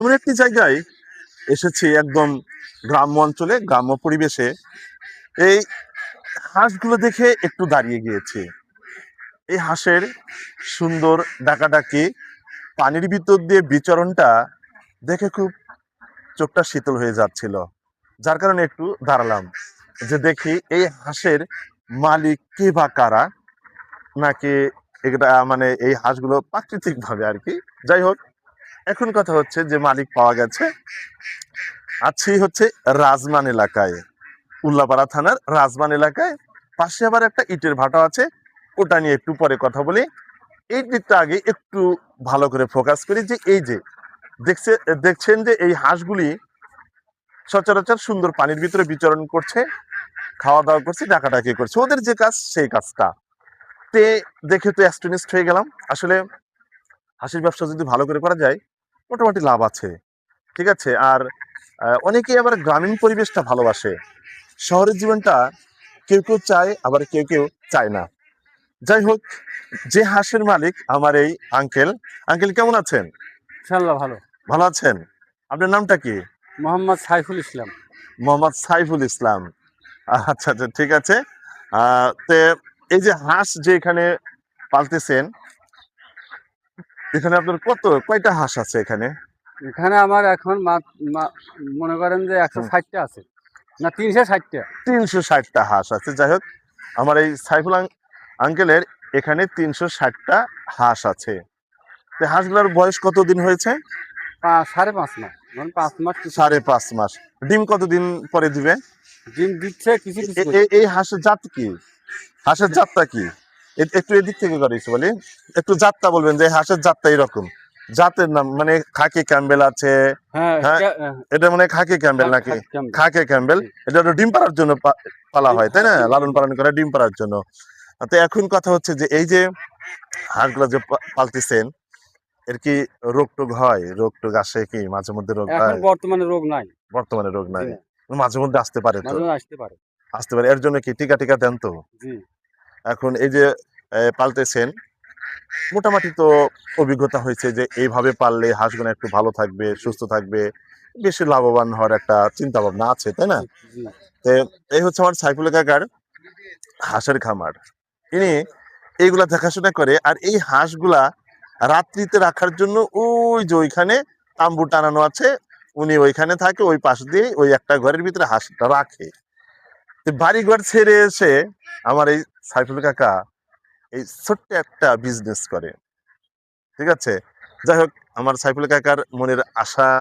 এমন একটি জায়গায় এসেছি, একদম গ্রাম্য অঞ্চলে, গ্রাম্য পরিবেশে। এই হাঁসগুলো দেখে একটু দাঁড়িয়ে গিয়েছি। এই হাঁসের সুন্দর ডাকাডাকি, পানির ভিতর দিয়ে বিচরণটা দেখে খুব চোখটা শীতল হয়ে যাচ্ছিল। যার কারণে একটু দাঁড়ালাম, যে দেখি এই হাঁসের মালিক কে বা কারা, নাকি এটা মানে এই হাঁসগুলো প্রাকৃতিক ভাবে আর কি। যাই হোক, এখন কথা হচ্ছে যে মালিক পাওয়া গেছে। আছি হচ্ছে রাজমান এলাকায়, উল্লাপাড়া থানার রাজমান এলাকায়। পাশে আবার একটা ইটের ভাটা আছে, ওটা নিয়ে একটু পরে কথা বলি। এই দিকটা আগে একটু ভালো করে ফোকাস করি, যে এই যে দেখছে দেখছেন যে এই হাঁসগুলি সচরাচর সুন্দর পানির ভিতরে বিচরণ করছে, খাওয়া দাওয়া করছে, ডাকাডাকি করছে, ওদের যে কাজ সেই কাজটা। তে দেখে তো অ্যাস্টনিস্ট হয়ে গেলাম। আসলে হাঁসের ব্যবসা যদি ভালো করে করা যায়, মোটামুটি লাভ আছে। ঠিক আছে। আর অনেকেই আবার গ্রামীণ পরিবেশটা ভালোবাসে, শহরের জীবনটা কেউ কেউ চায়, আবার কেউ কেউ চায় না। যাই হোক, যে হাঁসের মালিক আমার এই আঙ্কেল। আঙ্কেল কেমন আছেন? ইনশাল্লাহ ভালো। ভালো আছেন? আপনার নামটা কি? মোহাম্মদ সাইফুল ইসলাম। মোহাম্মদ সাইফুল ইসলাম। আচ্ছা আচ্ছা, ঠিক আছে। তে এই যে হাঁস যে এখানে পালতেছেন, এখানে আপনার কয়টা হাঁস আছে এখানে? এখানে আমার এখন মনে করেন যে 160টা আছে, না 360টা। 360টা হাঁস আছে। যাই হোক, আমার এই সাইফুল আঙ্কেলের এখানে 360টা হাঁস আছে। তো হাঁসগুলোর বয়স কতদিন হয়েছে? 5.5 মাস, মানে 5 মাস কিছু। 5.5 মাস। ডিম কতদিন পরে দিবে? ডিম দিচ্ছে কিছু কিছু করে। এই হাঁসের জাত কি? হাঁসের জাতটা কি? একটু এদিক থেকে করিস বলি, একটু জাতটা বলবেন যে হাঁসের জাতটা এরকম। জাতের নাম মানে খাকি ক্যাম্বেল আছে। হ্যাঁ, হ্যাঁ, এটা মানে খাকি ক্যাম্বেল নাকি? খাকি ক্যাম্বেল। এটা তো ডিম পাড়ার জন্য পালা হয়, তাই না? লালন পালন করে ডিম পাড়ার জন্য। তো এখন কথা হচ্ছে যে এই যে হাঁসগুলো যে পালতেছেন, এর কি রোগ টোগ হয়? রোগ টোগ আসে কি মাঝে মধ্যে? রোগ এখন হয়? বর্তমানে রোগ নাই। বর্তমানে রোগ জি নাই, না, মাঝে মধ্যে আসতে পারে তো। মাঝে মাঝে আসতে পারে। আসতে পারে, এর জন্য কি টিকা টিকা দেন তো? জি। এখন এই যে পালতেছেন, মোটামুটি তো অভিজ্ঞতা হয়েছে যে এইভাবে পাললে হাঁসগুলো একটু ভালো থাকবে, সুস্থ থাকবে, বেশি লাভবান হওয়ার একটা চিন্তা ভাবনা আছে, তাই না? জি। তো এই হচ্ছে আমার সাইফুল কাকার হাঁসের খামার। ইনি এইগুলা দেখাশোনা করে। আর এই হাঁসগুলা রাত্রিতে রাখার জন্য ওই যে ওইখানে তাম্বু টানানো আছে, উনি ওইখানে থাকে, ওই পাশ দিয়ে ওই একটা ঘরের ভিতরে হাঁসটা রাখে। তো বাড়ি ঘর ছেড়ে এসে আমার এই সাইফুল কাকা এই ছোট্ট একটা বিজনেস করে। ঠিক আছে। যাই হোক, আমার সাইফুল কাকার মনের আশা